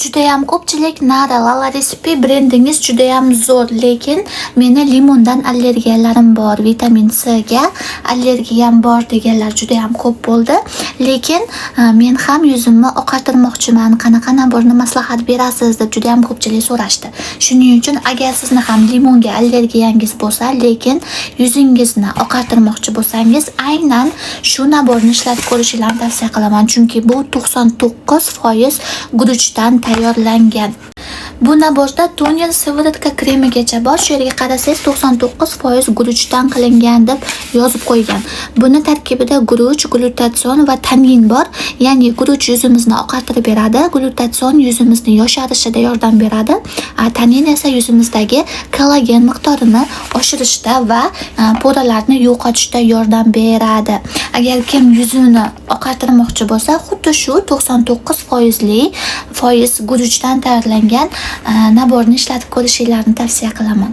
Judayam ko'pchilik Nara Lala Recipe brendingiz judayam zo'r, lekin meni limondan allergiyalarim bor, vitamin C ga allergiyam bor deganlar judayam ko'p bo'ldi. Lekin men ham yuzimni oqartirmoqchiman, qanaqa naborni maslahat berasiz deb judayam ko'pchilik so'rashdi. Shuning uchun agar sizni ham limonga allergiyangiz bo'lsa, lekin yuzingizni oqartirmoqchi bo'lsangiz, aynan shu naborni ishlatib ko'rishingizni tavsiya qilaman, chunki bu 99% guruchdan tayyorlangan. Bu naborda toner siviritka kremigacha bor. Shu yerga qarasangiz 99% guruchdan qilingan deb yozib qo'ygan. Buni tarkibida guruch, glutatsion va tanin bor. Ya'ni guruch yuzimizni oqartirib beradi, glutatsion yuzimizni yosharishida yordam beradi, tanin esa yuzimizdagi kollagen miqdorini oshirishda va poralarni yo'qotishda yordam beradi. Agar kim yuzini oqartirmoqchi bo'lsa, xuddi shu 99% guruchdan tayyorlangan naborni ishlatib ko'rishingizni tavsiya qilaman.